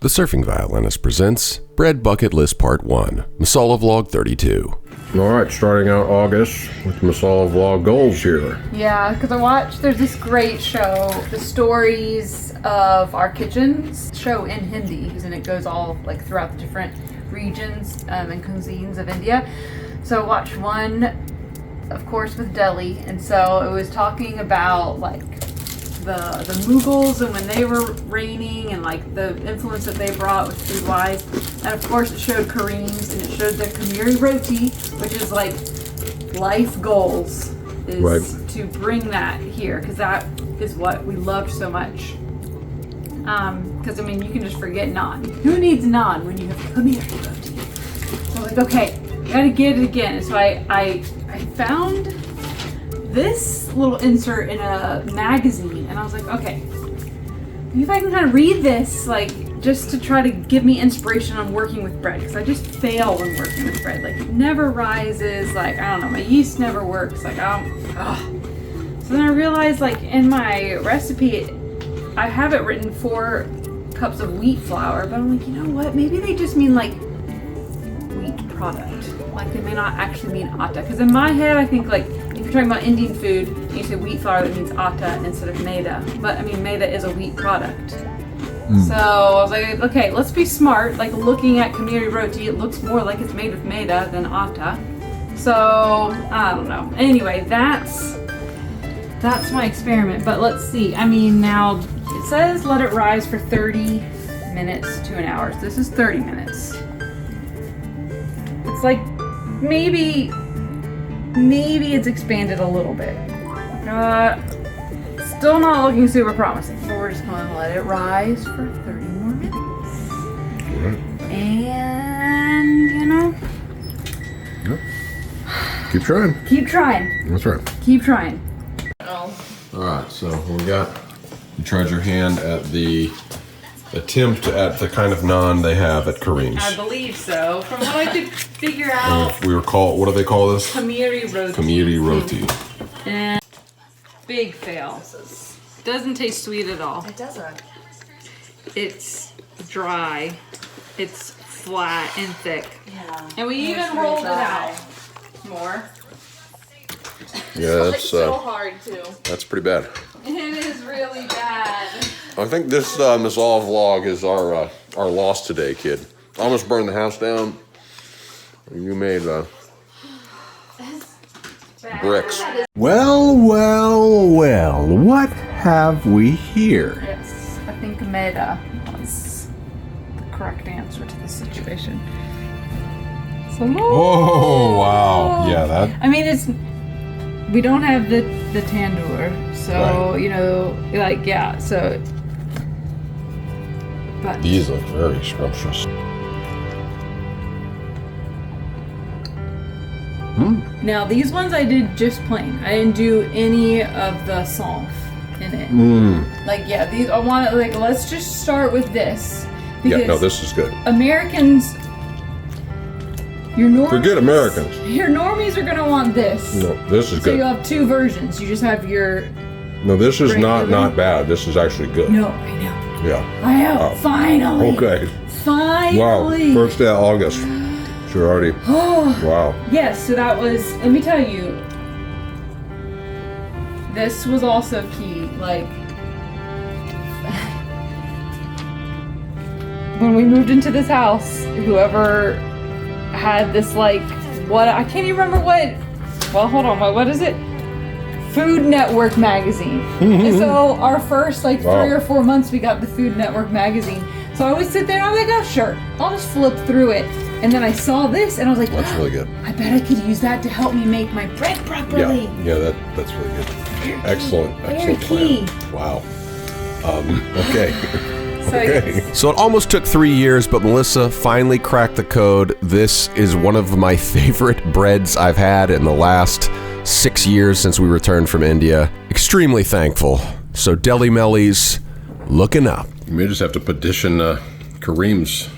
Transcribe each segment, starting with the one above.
The Surfing Violinist presents Bread Bucket List Part 1, Masala Vlog 32. All right, starting out August with Masala Vlog goals here. Yeah, because I watched, there's this great show, The Stories of Our Kitchens, show in Hindi, and it goes all like throughout the different regions and cuisines of India. So I watched one, of course, with Delhi, and so it was talking about like the Mughals and when they were reigning and like the influence that they brought with food wise. And of course it showed Karim's and it showed the khamiri roti, which is like life goals is right. To bring that here because that is what we loved so much. Because I mean you can just forget naan. Who needs naan when you have khamiri roti? So I was like, okay, I gotta get it again. And so I found this little insert in a magazine and I was like, okay, maybe if I can kind of read this, like just to try to give me inspiration on working with bread, because I just fail when working with bread. Like it never rises, like I don't know, my yeast never works, like I don't, So then I realized like in my recipe I have it written 4 cups of wheat flour, but I'm like, you know what, maybe they just mean like wheat product. Like they may not actually mean atta, because in my head I think like if you're talking about Indian food and you say wheat flour, that means atta instead of maida, but I mean maida is a wheat product. So I was like, okay, let's be smart. Like looking at khamiri roti, it looks more like it's made with maida than atta. So I don't know. Anyway, that's my experiment. But let's see. I mean, now it says let it rise for 30 minutes to an hour. So this is 30 minutes. It's like maybe it's expanded a little bit. Still not looking super promising. So we're just gonna let it rise for 30 more minutes. Right. And you know, Yep. Keep trying. keep trying. That's right. Keep trying. All right, so you tried your hand at the attempt at the kind of naan they have at Karim's. I believe so. From what I could figure out, What do they call this? khamiri roti. Khamiri roti. And big fail. Doesn't taste sweet at all. It doesn't. It's dry. It's flat and thick. Yeah. And we even rolled it out more. Yeah, It's so hard too. that's pretty bad. It is really bad. I think this Masala vlog is our loss today, kid. Almost burned the house down. You made bricks. Well, what have we here? Yes, I think maida was the correct answer to the situation. So, Oh, wow. Yeah, that. I mean, we don't have the tandoor, so Right. you know, like yeah, so. But These look very scrumptious. now these ones I did just plain. I didn't do any of the sauce in it. Like yeah, these I want to like. Let's just start with this. Yeah, no, this is good. Americans. Your normies, For good Americans. Your normies are gonna want this. No, this is So good. you'll have 2 versions. You just have your. No, this is Regular? not bad. This is actually good. No, I know. Yeah. I know. Oh. Finally. Okay. Finally. Wow. First day of August. So you're already. Wow. Yes. So that was. Let me tell you. This was also key. Like. When we moved into this house, whoever had this like what I can't even remember what. Well, hold on. What is it? Food Network magazine. And so our first like 3 or 4 months we got the Food Network magazine. So I would sit there and I was like, oh sure, I'll just flip through it. And then I saw this and I was like, That's really good. I bet I could use that to help me make my bread properly. Yeah, that's really good. Excellent Very plan. key. Wow. Okay. So Okay. So it almost took 3 years, but Melissa finally cracked the code. This is one of my favorite breads I've had in the last 6 years since we returned from India. Extremely thankful. So Deli Mellies, looking up. You may just have to petition Karim's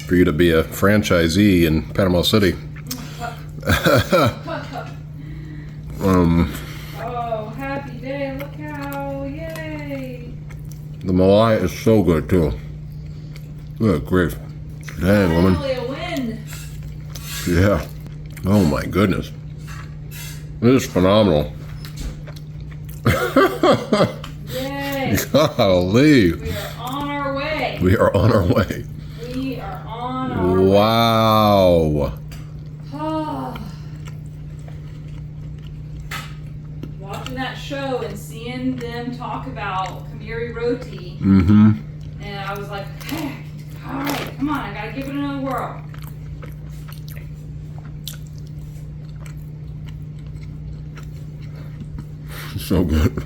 for you to be a franchisee in Panama City. Oh, happy day, look how, yay. The malai is so good too. Oh, great. Dang, woman. Finally a win. Yeah. Oh my goodness. This is phenomenal. Yay. Golly. We are on our way. We are on our way. We are on our way. Wow. Watching that show and seeing them talk about khamiri roti. Mm-hmm. And I was like, hey, all right, come on, I gotta give it another whirl. So good.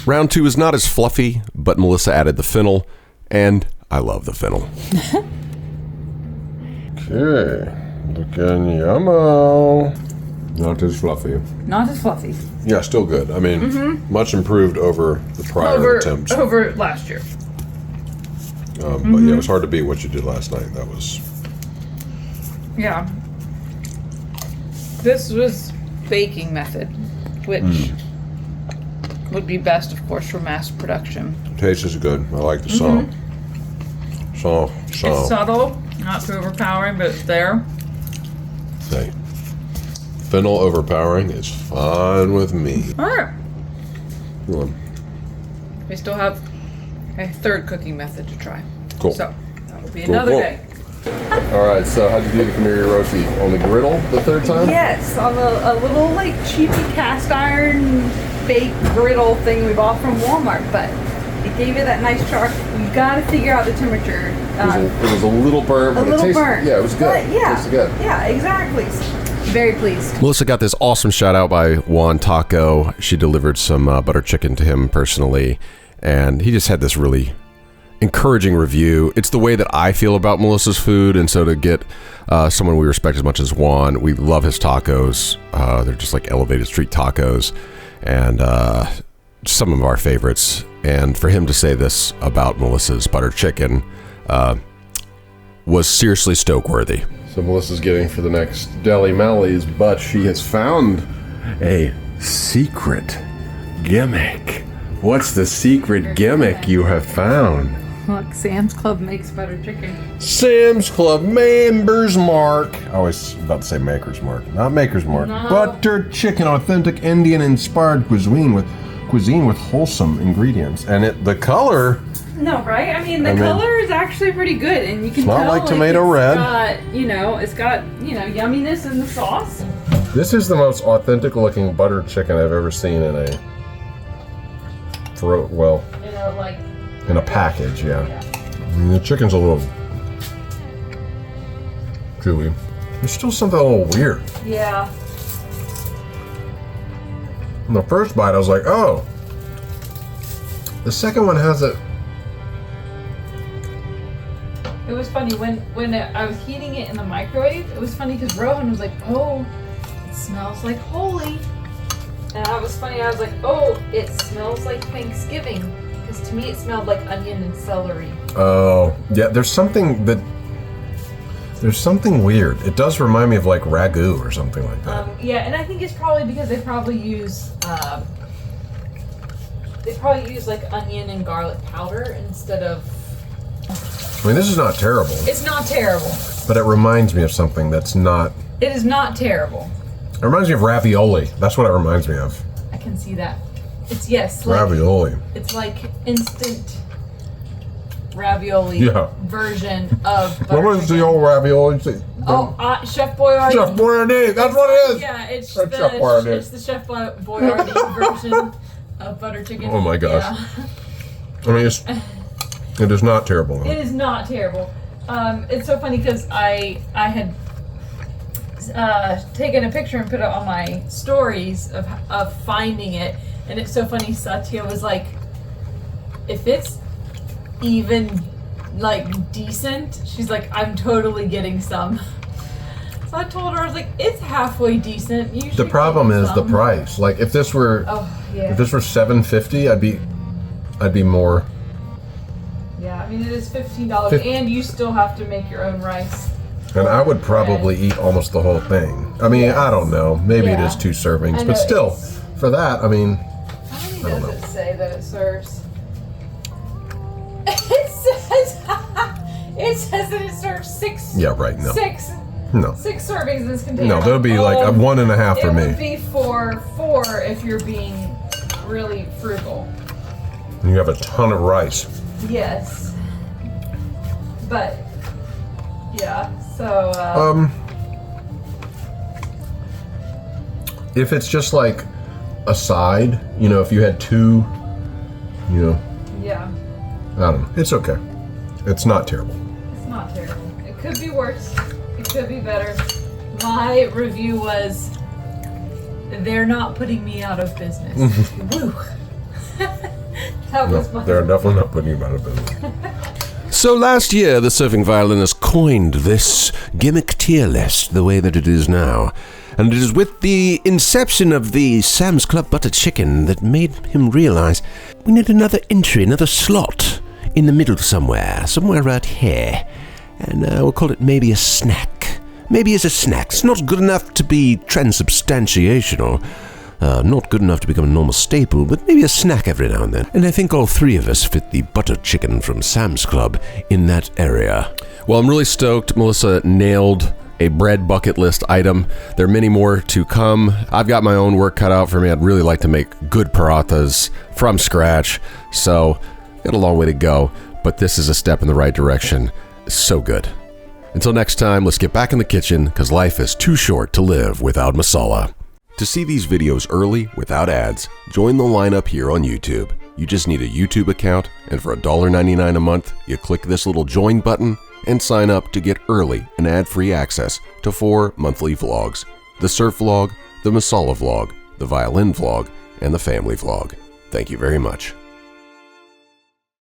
Round 2 is not as fluffy, but Melissa added the fennel, and I love the fennel. Okay. Looking yummo. Not as fluffy. Not as fluffy. Yeah, still good. I mean, much improved over the prior attempts. Over last year. But yeah, it was hard to beat what you did last night. That was... Yeah. This was baking method, which would be best, of course, for mass production. Taste is good. I like the salt. Salt. It's subtle, not too overpowering, but it's there. Hey. Fennel overpowering is fine with me. All right. Go on. We still have a third cooking method to try. Cool. So that'll be Cool, another cool. day. All right, so how'd you do the khamiri roti? On the griddle the third time? Yes, on a little like cheapy cast iron bake griddle thing we bought from Walmart, but it gave it that nice char. You got to figure out the temperature. It was a little burnt, but a little it tasted, burnt. yeah, it was good. But yeah, It tasted good. yeah, exactly. Very pleased. Melissa got this awesome shout out by Juan Taco. She delivered some butter chicken to him personally, and he just had this really encouraging review. It's the way that I feel about Melissa's food, and so to get someone we respect as much as Juan, we love his tacos. They're just like elevated street tacos, and some of our favorites. And for him to say this about Melissa's butter chicken was seriously stoke-worthy. So Melissa's getting for the next Deli Mellies, but she has found a secret gimmick. What's the secret gimmick you have found? Look, Sam's Club makes butter chicken. Sam's Club Members Mark. I was about to say Maker's Mark, not Maker's Mark. No. Butter chicken, authentic Indian-inspired cuisine with wholesome ingredients, and the color. No, right? I mean, the color is actually pretty good, and you can not tell like tomato red. It's got yumminess in the sauce. This is the most authentic-looking butter chicken I've ever seen in a in a package. Yeah. I mean, the chicken's a little chewy. There's still something a little weird. Yeah. In the first bite, I was like, oh. The second one has it. It was funny when I was heating it in the microwave. It was funny because Rohan was like, "Oh, it smells like holy," and I was like, "Oh, it smells like Thanksgiving," because to me it smelled like onion and celery. Oh, yeah. There's something weird. It does remind me of like ragu or something like that. Yeah, and I think it's probably because they probably use like onion and garlic powder instead of. I mean, this is not terrible. It's not terrible. But it reminds me of something that's not. It is not terrible. It reminds me of ravioli. That's what it reminds me of. I can see that. It's like, Ravioli. It's like instant ravioli version of butter What was chicken. the old ravioli thing? Chef Boyardee. Chef Boyardee. That's what it is. Yeah, it's Chef the Chef Boyardee version of butter chicken. Oh my gosh. Yeah. I mean, it is not terrible. It is not terrible. It's so funny because I had taken a picture and put it on my stories of finding it, and it's so funny. Satya was like, "If it's even like decent," she's like, "I'm totally getting some." So I told her, I was like, "It's halfway decent." You The problem is the price. Like if this were $7.50, I'd be more. Yeah, I mean it is $15, and you still have to make your own rice. And I would probably eat almost the whole thing. I mean, I don't know. Maybe it is 2 servings, but still, for that, I mean, How many does it say that it serves? It says It says that it serves six. Yeah, right. No. Six servings in this container. No, there'll be like a 1.5 for me. It would be for 4 if you're being really frugal. And you have a ton of rice. Yes. But, yeah, so, if it's just like a side, if you had 2, yeah, I don't know. It's okay. It's not terrible. it's not terrible. It could be worse. It could be better. My review was, they're not putting me out of business. Woo. That was my They're definitely not putting you out of business. So last year, the Surfing Violinist coined this gimmick tier list the way that it is now. And it is with the inception of the Sam's Club Butter Chicken that made him realize we need another entry, another slot in the middle somewhere right here. And we'll call it maybe a snack. Maybe as a snack. It's not good enough to be transubstantiational. Not good enough to become a normal staple, but maybe a snack every now and then. And I think all 3 of us fit the butter chicken from Sam's Club in that area. Well, I'm really stoked. Melissa nailed a bread bucket list item. There are many more to come. I've got my own work cut out for me. I'd really like to make good parathas from scratch. So, got a long way to go, but this is a step in the right direction. So good. Until next time, let's get back in the kitchen, because life is too short to live without masala. To see these videos early, without ads, join the lineup here on YouTube. You just need a YouTube account, and for $1.99 a month, you click this little join button and sign up to get early and ad-free access to 4 monthly vlogs: the surf vlog, the masala vlog, the violin vlog, and the family vlog. Thank you very much.